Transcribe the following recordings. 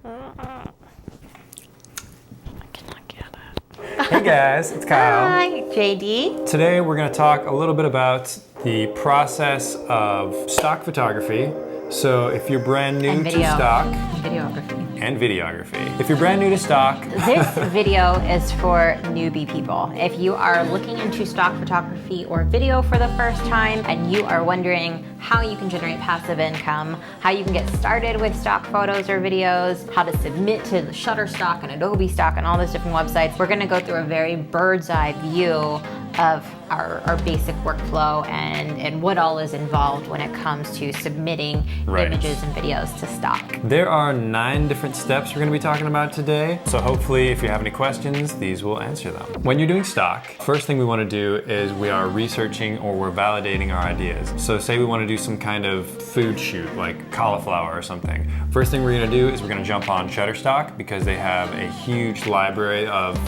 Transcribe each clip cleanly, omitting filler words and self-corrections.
I cannot get it. Hey guys, it's Kyle. Hi, JD. Today we're going to talk a little bit about the process of stock photography. So if you're brand new to stock and videography. If you're brand new to stock, this video is for newbie people. If you are looking into stock photography or video for the first time and you are wondering how you can generate passive income, how you can get started with stock photos or videos, how to submit to the Shutterstock and Adobe Stock and all those different websites, we're going to go through a very bird's eye view of our basic workflow and what all is involved when it comes to submitting images and videos to stock. There are 9 different steps we're going to be talking about today. So hopefully if you have any questions, these will answer them. When you're doing stock, first thing we want to do is we are researching or we're validating our ideas. So say we want to do some kind of food shoot like cauliflower or something. First thing we're going to do is we're going to jump on Shutterstock because they have a huge library of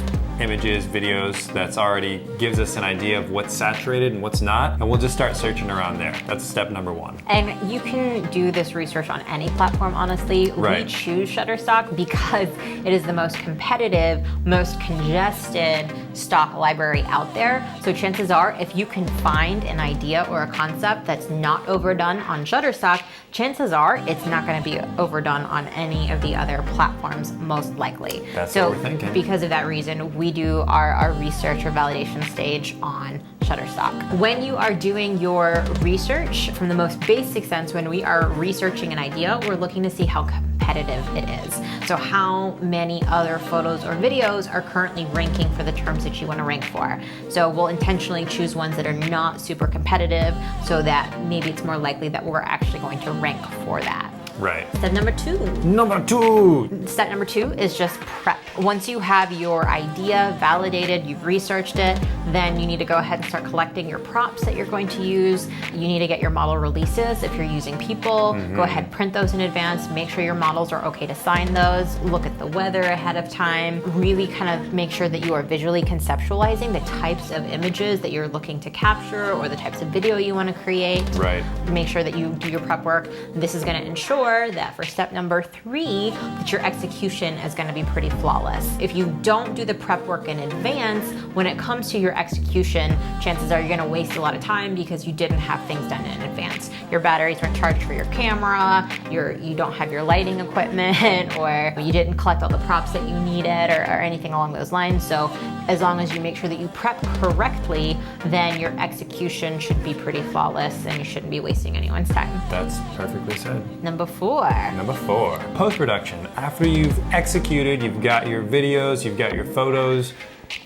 images, videos that's already gives us an idea of what's saturated and what's not, and we'll just start searching around there. That's step number 1. And you can do this research on any platform, honestly. We choose Shutterstock because it is the most competitive, most congested stock library out there. So chances are, if you can find an idea or a concept that's not overdone on Shutterstock, chances are it's not going to be overdone on any of the other platforms, most likely. That's what we're thinking. Because of that reason, we do our research or validation stage on Shutterstock. When you are doing your research, from the most basic sense, when we are researching an idea, we're looking to see how competitive it is. So how many other photos or videos are currently ranking for the terms that you want to rank for. So we'll intentionally choose ones that are not super competitive so that maybe it's more likely that we're actually going to rank for that. Right. Step number 2. Step number 2 is just prep. Once you have your idea validated, you've researched it, then you need to go ahead and start collecting your props that you're going to use. You need to get your model releases if you're using people. Go ahead, print those in advance. Make sure your models are okay to sign those. Look at the weather ahead of time. Really kind of make sure that you are visually conceptualizing the types of images that you're looking to capture or the types of video you want to create. Right. Make sure that you do your prep work. This is going to ensure that for step number 3, that your execution is going to be pretty flawless. If you don't do the prep work in advance, when it comes to your execution, chances are you're going to waste a lot of time because you didn't have things done in advance. Your batteries weren't charged for your camera, you don't have your lighting equipment, or you didn't collect all the props that you needed or anything along those lines. So as long as you make sure that you prep correctly, then your execution should be pretty flawless and you shouldn't be wasting anyone's time. That's perfectly said. Number 4. Number 4, post-production. After you've executed, you've got your videos, you've got your photos,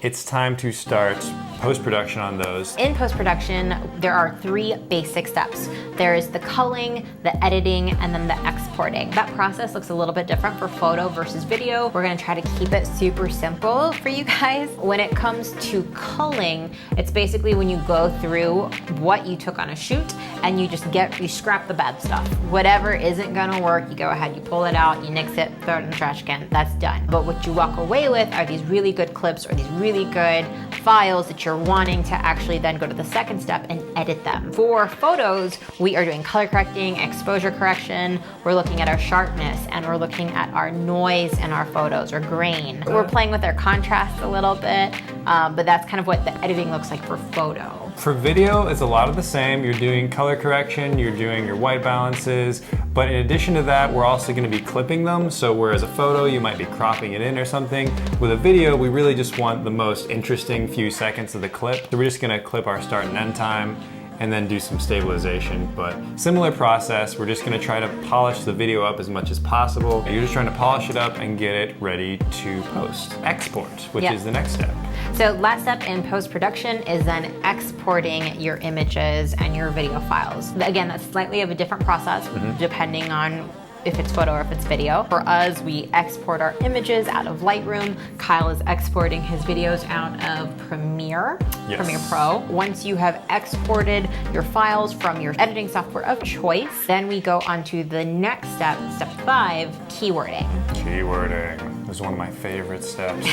it's time to start post-production on those. In post-production, there are 3 basic steps. There is the culling, the editing, and then the exporting. That process looks a little bit different for photo versus video. We're gonna try to keep it super simple for you guys. When it comes to culling, it's basically when you go through what you took on a shoot and you scrap the bad stuff. Whatever isn't gonna work, you go ahead, you pull it out, you nix it, throw it in the trash can, that's done. But what you walk away with are these really good clips or these really good files that you're wanting to actually then go to the second step and edit them. For photos, we are doing color correcting, exposure correction, we're looking at our sharpness, and we're looking at our noise in our photos, or grain. We're playing with our contrast a little bit, but that's kind of what the editing looks like for photo. For video, it's a lot of the same. You're doing color correction, you're doing your white balances, but in addition to that, we're also going to be clipping them. So whereas a photo, you might be cropping it in or something, with a video, we really just want the most interesting few seconds of the clip. So we're just going to clip our start and end time and then do some stabilization. But similar process, we're just gonna try to polish the video up as much as possible. You're just trying to polish it up and get it ready to post. Export, which is the next step. So last step in post-production is then exporting your images and your video files. Again, that's slightly of a different process depending on if it's photo or if it's video. For us, we export our images out of Lightroom. Kyle is exporting his videos out of Premiere Pro. Once you have exported your files from your editing software of choice, then we go on to the next step, step 5, keywording. Keywording. This is one of my favorite steps.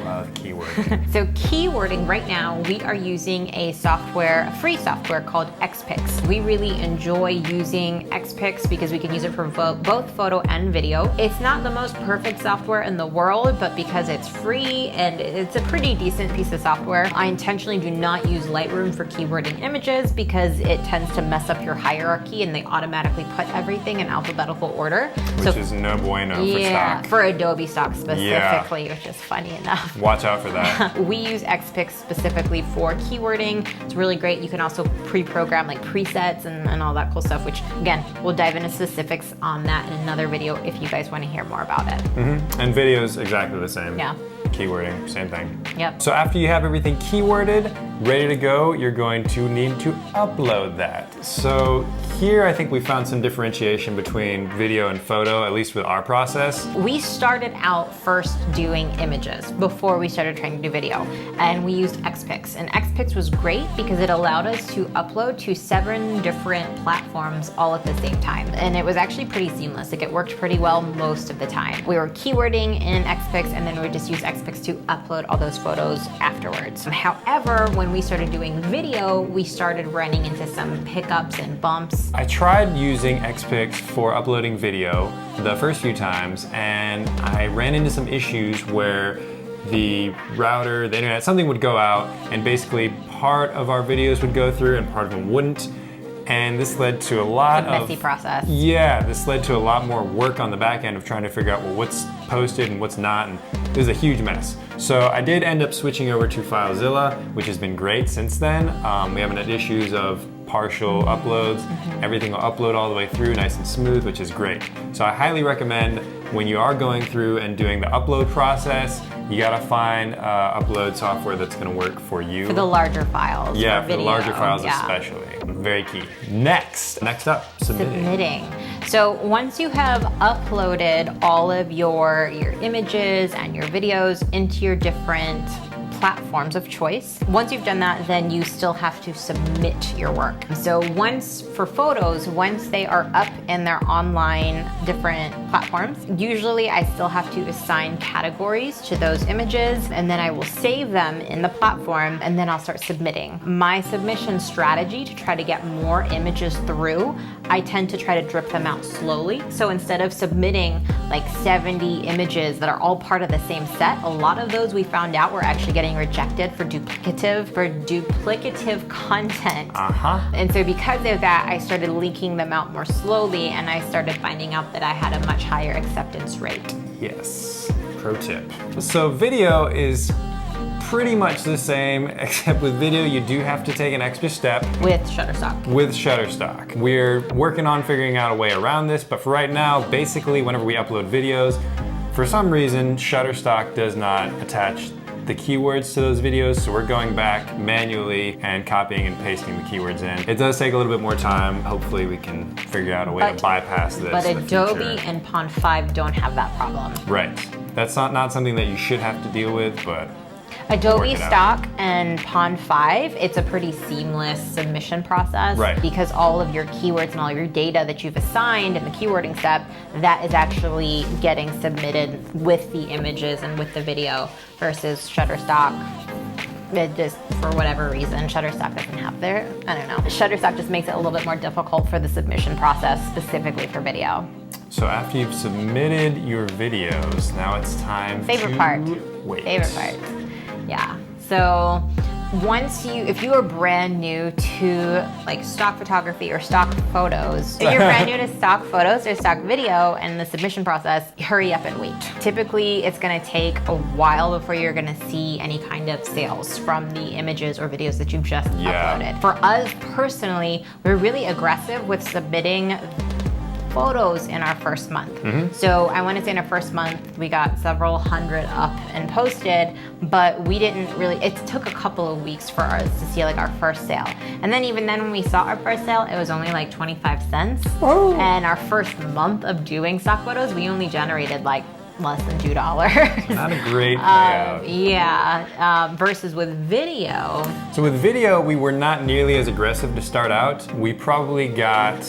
Love keywording. So keywording, right now, we are using a free software called Xpix. We really enjoy using Xpix because we can use it for Vogue both photo and video. It's not the most perfect software in the world, but because it's free and it's a pretty decent piece of software, I intentionally do not use Lightroom for keywording images because it tends to mess up your hierarchy and they automatically put everything in alphabetical order. Which is no bueno for stock. For Adobe Stock specifically, which is funny enough. Watch out for that. We use Xpix specifically for keywording. It's really great. You can also pre-program like presets and all that cool stuff, which again, we'll dive into specifics on that in another video if you guys want to hear more about it. And video's exactly the same. Yeah. Keywording, same thing. Yep. So after you have everything keyworded, ready to go, you're going to need to upload that. So here I think we found some differentiation between video and photo, at least with our process. We started out first doing images before we started trying to do video, and we used Xpix. And Xpix was great because it allowed us to upload to 7 different platforms all at the same time. And it was actually pretty seamless. Like, it worked pretty well most of the time. We were keywording in Xpix, and then we would just use Xpix to upload all those photos afterwards. However, when we started doing video, we started running into some hiccups and bumps. I tried using Xpix for uploading video the first few times, and I ran into some issues where the router, the internet, something would go out, and basically part of our videos would go through and part of them wouldn't. And this led to a lot of messy process. Yeah, this led to a lot more work on the back end of trying to figure out, well, what's posted and what's not, and it was a huge mess. So I did end up switching over to FileZilla, which has been great since then. We haven't had issues of partial uploads. Everything will upload all the way through nice and smooth, which is great. So I highly recommend when you are going through and doing the upload process, you gotta find upload software that's gonna work for you. For the larger files. Yeah, for the video. larger files especially. Very key. Next up, submitting. So once you have uploaded all of your images and your videos into your different platforms of choice. Once you've done that, then you still have to submit your work. So for photos, once they are up in their online different platforms, usually I still have to assign categories to those images, and then I will save them in the platform, and then I'll start submitting. My submission strategy to try to get more images through, I tend to try to drip them out slowly. So instead of submitting like 70 images that are all part of the same set, a lot of those we found out were actually getting rejected for duplicative content. And so because of that, I started leaking them out more slowly, and I started finding out that I had a much higher acceptance rate. Yes, pro tip. So video is pretty much the same, except with video you do have to take an extra step. With Shutterstock. With Shutterstock. We're working on figuring out a way around this, but for right now, basically whenever we upload videos, for some reason, Shutterstock does not attach the keywords to those videos, so we're going back manually and copying and pasting the keywords in. It does take a little bit more time. Hopefully we can figure out a way to bypass this. But in the Adobe future. and Pond 5 don't have that problem. Right. That's not something that you should have to deal with, but Adobe Stock and Pond 5, it's a pretty seamless submission process. Right. Because all of your keywords and all your data that you've assigned in the keywording step, that is actually getting submitted with the images and with the video versus Shutterstock. It just, for whatever reason, Shutterstock doesn't have I don't know. Shutterstock just makes it a little bit more difficult for the submission process, specifically for video. So after you've submitted your videos, now it's time Favorite to part. wait. Favorite part. Yeah. So if you are brand new to like stock photography or stock photos, if you're brand new to stock photos or stock video and the submission process, hurry up and wait. Typically, it's gonna take a while before you're gonna see any kind of sales from the images or videos that you've just uploaded. For us personally, we're really aggressive with submitting photos in our first month. So I want to say in our first month, we got several hundred up and posted, but we didn't really, it took a couple of weeks for us to see like our first sale. And then even then when we saw our first sale, it was only like 25 cents. Oh. And our first month of doing stock photos, we only generated like less than $2. Not a great payout. Versus with video. So with video, we were not nearly as aggressive to start out. We probably got,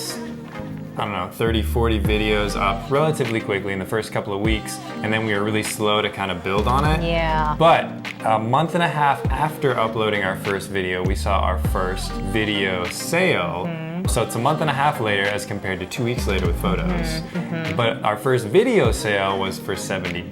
I don't know, 30, 40 videos up relatively quickly in the first couple of weeks, and then we were really slow to kind of build on it. Yeah. But a month and a half after uploading our first video, we saw our first video sale. So it's a month and a half later as compared to 2 weeks later with photos. But our first video sale was for $70,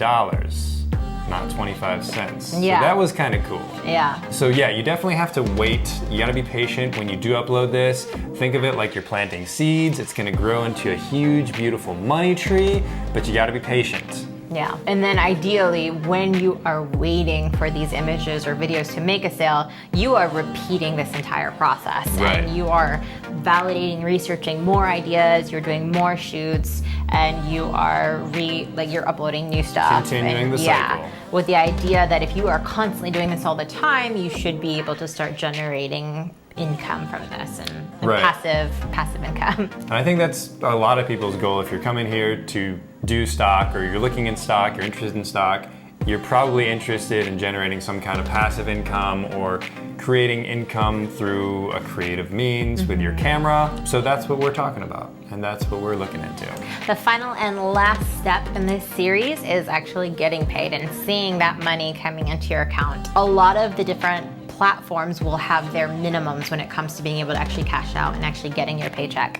not 25 cents. Yeah. So that was kind of cool. Yeah. So yeah, you definitely have to wait. You gotta be patient when you do upload this. Think of it like you're planting seeds. It's gonna grow into a huge, beautiful money tree, but you gotta be patient. Yeah, and then ideally, when you are waiting for these images or videos to make a sale, you are repeating this entire process. Right. And you are validating, researching more ideas, you're doing more shoots, and you are you're uploading new stuff. Continuing the cycle. With the idea that if you are constantly doing this all the time, you should be able to start generating income from this and Right. passive income. And I think that's a lot of people's goal. If you're coming here to do stock or you're looking in stock, you're interested in stock, you're probably interested in generating some kind of passive income or creating income through a creative means with your camera. So that's what we're talking about, and that's what we're looking into. The final and last step in this series is actually getting paid and seeing that money coming into your account. A lot of the different platforms will have their minimums when it comes to being able to actually cash out and actually getting your paycheck.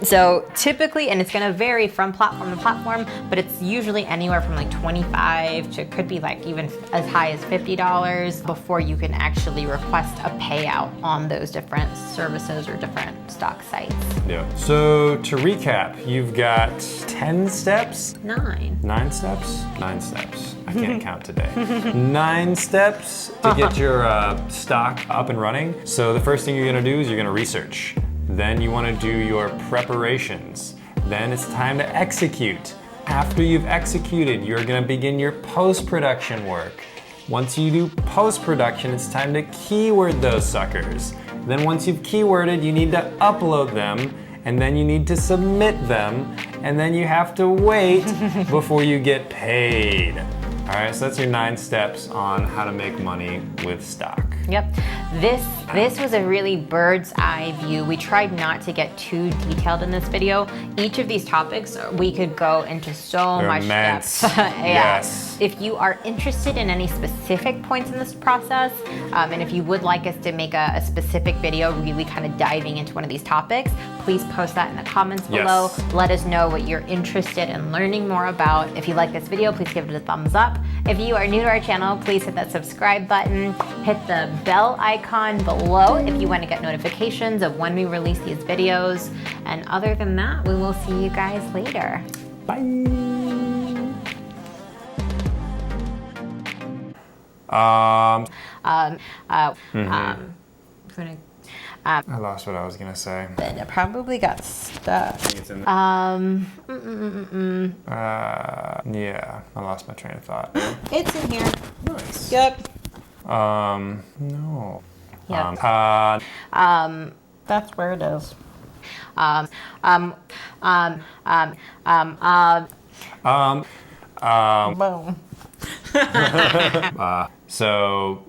So typically, and it's gonna vary from platform to platform, but it's usually anywhere from like 25 to could be like even as high as $50 before you can actually request a payout on those different services or different stock sites. Yeah. So to recap, you've got 10 steps? 9. 9 steps? 9 steps. I can't count today. 9 steps to get your stock up and running. So the first thing you're gonna do is you're gonna research. Then you wanna do your preparations. Then it's time to execute. After you've executed, you're gonna begin your post-production work. Once you do post-production, it's time to keyword those suckers. Then once you've keyworded, you need to upload them, and then you need to submit them, and then you have to wait before you get paid. All right, so that's your 9 steps on how to make money with stock. Yep. This was a really bird's eye view. We tried not to get too detailed in this video. Each of these topics, we could go into so They're much immense. depth. Yeah. Yes. If you are interested in any specific points in this process, and if you would like us to make a specific video really kind of diving into one of these topics, please post that in the comments below. Yes. Let us know what you're interested in learning more about. If you like this video, please give it a thumbs up. If you are new to our channel, please hit that subscribe button. Hit the bell icon below if you want to get notifications of when we release these videos. And other than that, we will see you guys later. Bye. I lost what I was gonna say. It probably got stuck. It's in yeah, I lost my train of thought. It's in here. Nice. Yep. No. Yep. That's where it is. Boom. So.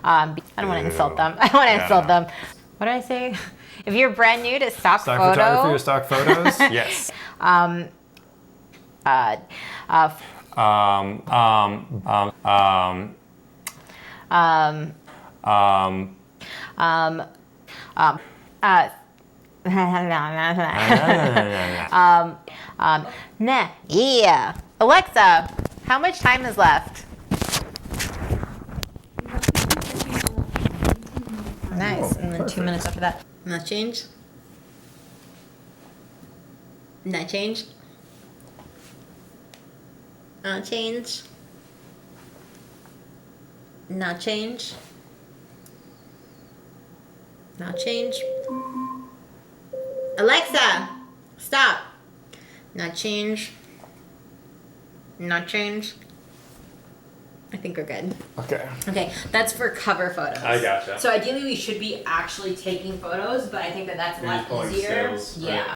I don't want to insult them. I don't want to insult them. What did I say? If you're brand new to stock photo, photography or stock photos? Yes. Yeah. Alexa, how much time is left? Nice. And then 2 minutes after that. Not change? Not change? Not change? Not change? Not change? Alexa, stop. Not change? Not change? I think we're good. Okay. Okay, that's for cover photos. I gotcha. So ideally we should be actually taking photos, but I think that that's a You're just lot pulling easier. stills, Yeah. right?